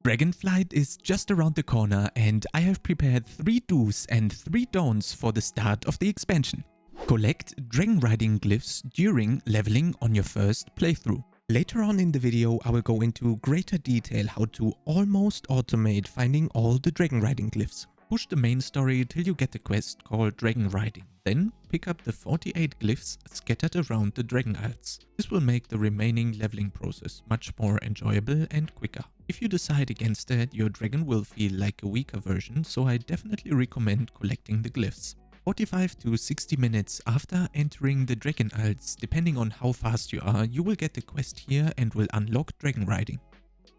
Dragonflight is just around the corner and I have prepared 3 do's and 3 don'ts for the start of the expansion. Collect dragon riding glyphs during leveling on your first playthrough. Later on in the video I will go into greater detail how to almost automate finding all the dragon riding glyphs. Push the main story till you get the quest called Dragon Riding. Then pick up the 48 glyphs scattered around the Dragon Isles. This will make the remaining leveling process much more enjoyable and quicker. If you decide against that, your dragon will feel like a weaker version, so I definitely recommend collecting the glyphs. 45 to 60 minutes after entering the Dragon Isles, depending on how fast you are, you will get the quest here and will unlock Dragon Riding.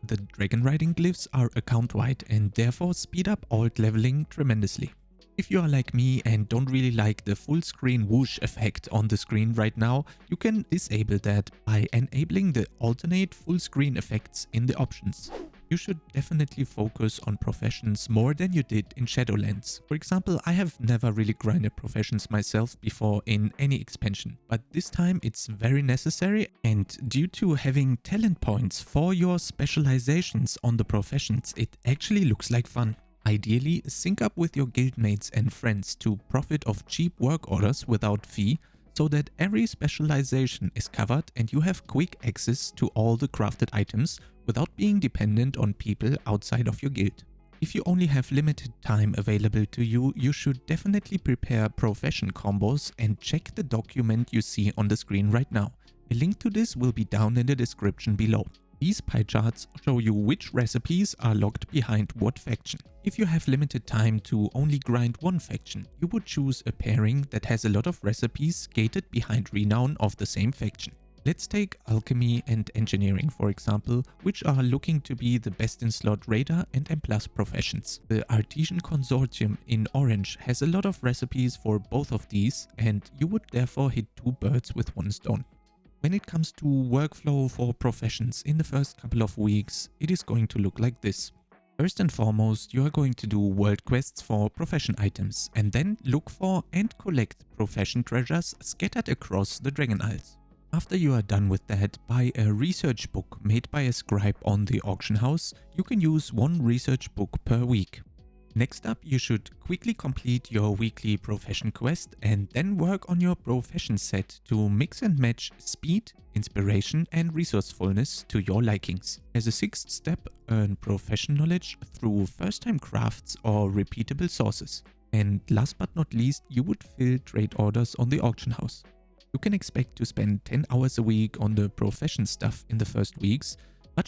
The Dragon Riding glyphs are account-wide and therefore speed up alt leveling tremendously. If you are like me and don't really like the full screen whoosh effect on the screen right now, you can disable that by enabling the alternate full screen effects in the options. You should definitely focus on professions more than you did in Shadowlands. For example, I have never really grinded professions myself before in any expansion, but this time it's very necessary, and due to having talent points for your specializations on the professions, it actually looks like fun. Ideally, sync up with your guildmates and friends to profit of cheap work orders without fee, so that every specialization is covered and you have quick access to all the crafted items without being dependent on people outside of your guild. If you only have limited time available to you, you should definitely prepare profession combos and check the document you see on the screen right now. A link to this will be down in the description below. These pie charts show you which recipes are locked behind what faction. If you have limited time to only grind one faction, you would choose a pairing that has a lot of recipes gated behind renown of the same faction. Let's take alchemy and engineering for example, which are looking to be the best in slot radar and M+ professions. The Artesian Consortium in orange has a lot of recipes for both of these, and you would therefore hit 2 birds with 1 stone. When it comes to workflow for professions in the first couple of weeks, it is going to look like this. First and foremost, you are going to do world quests for profession items and then look for and collect profession treasures scattered across the Dragon Isles. After you are done with that, buy a research book made by a scribe on the auction house. You can use 1 research book per week. Next up, you should quickly complete your weekly profession quest and then work on your profession set to mix and match speed, inspiration and resourcefulness to your likings. As a 6th step, earn profession knowledge through first-time crafts or repeatable sources. And last but not least, you would fill trade orders on the auction house. You can expect to spend 10 hours a week on the profession stuff in the first weeks,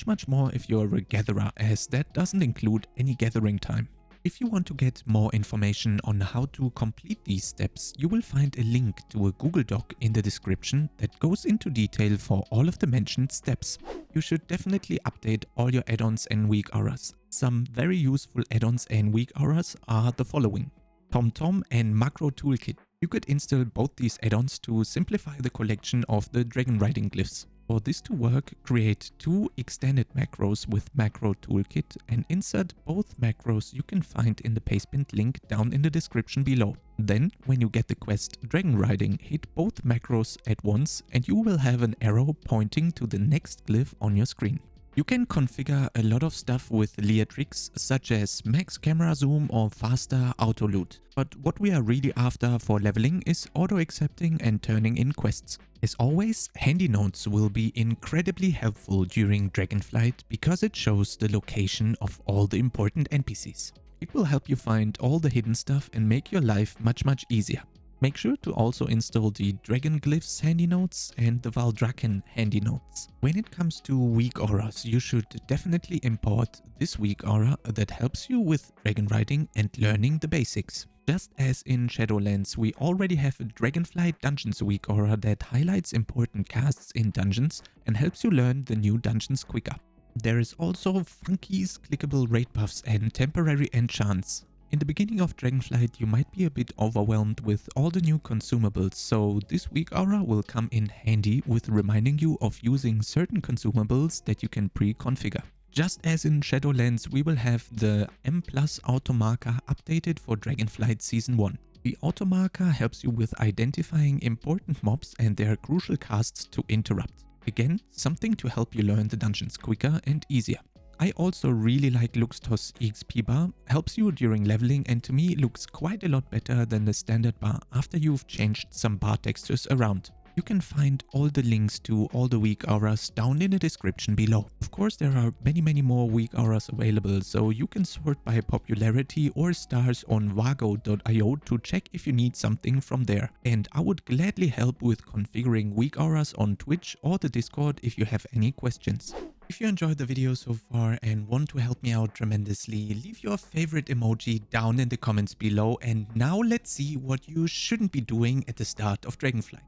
much more if you're a gatherer, as that doesn't include any gathering time. If you want to get more information on how to complete these steps, you will find a link to a Google Doc in the description that goes into detail for all of the mentioned steps. You should definitely update all your add-ons and weak auras. Some very useful add-ons and weak auras are the following: TomTom and Macro Toolkit. You could install both these add-ons to simplify the collection of the dragon riding glyphs. For this to work, create 2 extended macros with Macro Toolkit and insert both macros you can find in the pastebin link down in the description below. Then, when you get the quest Dragon Riding, hit both macros at once and you will have an arrow pointing to the next glyph on your screen. You can configure a lot of stuff with Leer tricks such as max camera zoom or faster auto loot. But what we are really after for leveling is auto accepting and turning in quests. As always, handy notes will be incredibly helpful during Dragonflight because it shows the location of all the important NPCs. It will help you find all the hidden stuff and make your life much easier. Make sure to also install the Dragon Glyphs handy notes and the Valdrakken handy notes. When it comes to weak auras, you should definitely import this weak aura that helps you with dragon riding and learning the basics. Just as in Shadowlands, we already have a Dragonflight Dungeons weak aura that highlights important casts in dungeons and helps you learn the new dungeons quicker. There is also Funky's clickable raid buffs and temporary enchants. In the beginning of Dragonflight, you might be a bit overwhelmed with all the new consumables, so this weak aura will come in handy with reminding you of using certain consumables that you can pre-configure. Just as in Shadowlands, we will have the M+ automarker updated for Dragonflight Season 1. The automarker helps you with identifying important mobs and their crucial casts to interrupt. Again, something to help you learn the dungeons quicker and easier. I also really like Luxtos EXP bar, helps you during leveling and to me looks quite a lot better than the standard bar after you've changed some bar textures around. You can find all the links to all the weak auras down in the description below. Of course, there are many more weak auras available, so you can sort by popularity or stars on vago.io to check if you need something from there. And I would gladly help with configuring weak auras on Twitch or the Discord if you have any questions. If you enjoyed the video so far and want to help me out tremendously, leave your favorite emoji down in the comments below, and now let's see what you shouldn't be doing at the start of Dragonflight.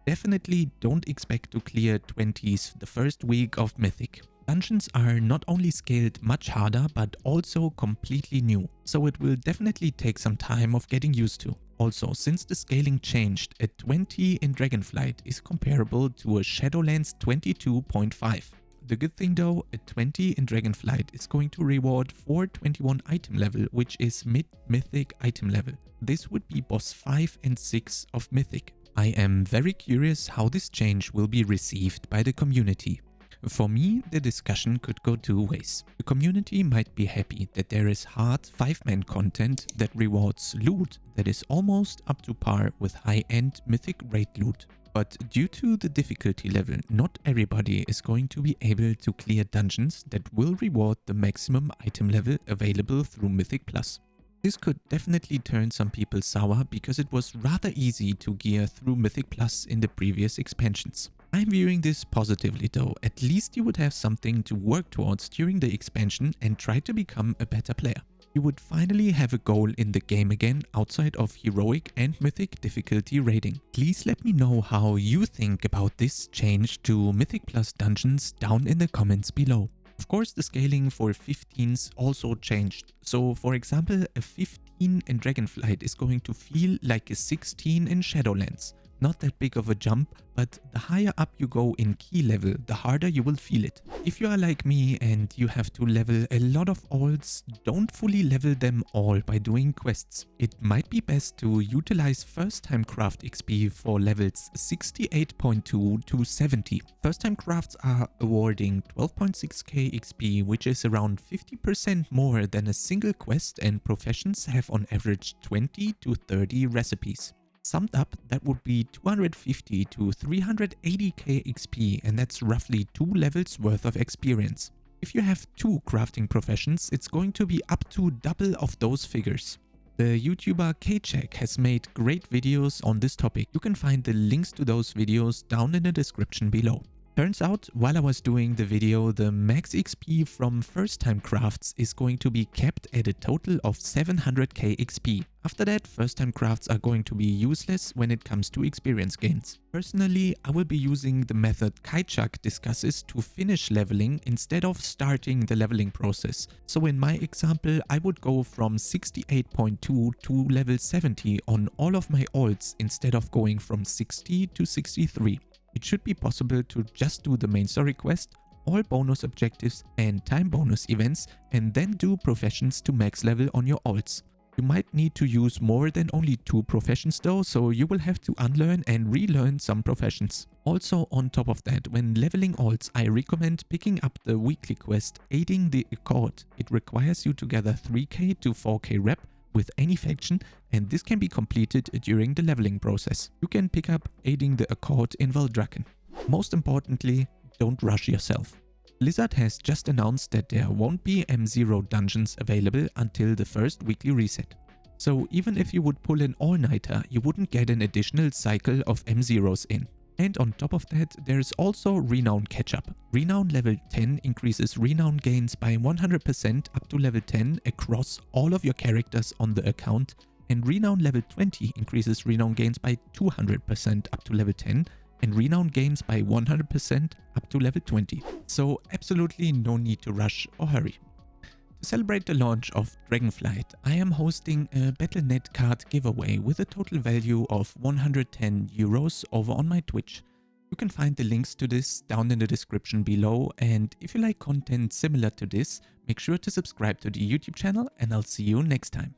Definitely don't expect to clear 20s the first week of Mythic. Dungeons are not only scaled much harder but also completely new, so it will definitely take some time of getting used to. Also, since the scaling changed, a 20 in Dragonflight is comparable to a Shadowlands 22.5. The good thing though, a 20 in Dragonflight is going to reward 421 item level, which is mid-mythic item level. This would be boss 5 and 6 of Mythic. I am very curious how this change will be received by the community. For me, the discussion could go two ways. The community might be happy that there is hard 5-man content that rewards loot that is almost up to par with high-end Mythic raid loot. But due to the difficulty level, not everybody is going to be able to clear dungeons that will reward the maximum item level available through Mythic Plus. This could definitely turn some people sour because it was rather easy to gear through Mythic Plus in the previous expansions. I'm viewing this positively though, at least you would have something to work towards during the expansion and try to become a better player. You would finally have a goal in the game again outside of heroic and mythic difficulty rating. Please let me know how you think about this change to Mythic Plus dungeons down in the comments below. Of course, the scaling for 15s also changed. So for example, a 15 in Dragonflight is going to feel like a 16 in Shadowlands. Not that big of a jump, but the higher up you go in key level, the harder you will feel it. If you are like me and you have to level a lot of alts, don't fully level them all by doing quests. It might be best to utilize first time craft XP for levels 68.2 to 70. First time crafts are awarding 12.6k XP, which is around 50% more than a single quest, and professions have on average 20 to 30 recipes. Summed up, that would be 250 to 380k XP, and that's roughly 2 levels worth of experience. If you have 2 crafting professions, it's going to be up to double of those figures. The YouTuber Kcheck has made great videos on this topic. You can find the links to those videos down in the description below. Turns out, while I was doing the video, the max XP from first time crafts is going to be kept at a total of 700k XP. After that, first time crafts are going to be useless when it comes to experience gains. Personally, I will be using the method Kcheck discusses to finish leveling instead of starting the leveling process. So in my example, I would go from 68.2 to level 70 on all of my alts instead of going from 60 to 63. It should be possible to just do the main story quest, all bonus objectives and time bonus events, and then do professions to max level on your alts. You might need to use more than only 2 professions though, so you will have to unlearn and relearn some professions. Also on top of that, when leveling alts, I recommend picking up the weekly quest Aiding the Accord. It requires you to gather 3k to 4k rep with any faction, and this can be completed during the leveling process. You can pick up Aiding the Accord in Valdrakken. Most importantly, don't rush yourself. Blizzard has just announced that there won't be M0 dungeons available until the first weekly reset. So even if you would pull an all-nighter, you wouldn't get an additional cycle of M0s in. And on top of that, there is also Renown catch-up. Renown level 10 increases Renown gains by 100% up to level 10 across all of your characters on the account, and Renown level 20 increases Renown gains by 200% up to level 10, and Renown gains by 100% up to level 20. So absolutely no need to rush or hurry. To celebrate the launch of Dragonflight, I am hosting a Battle.net card giveaway with a total value of 110 euros over on my Twitch. You can find the links to this down in the description below, and if you like content similar to this, make sure to subscribe to the YouTube channel, and I'll see you next time.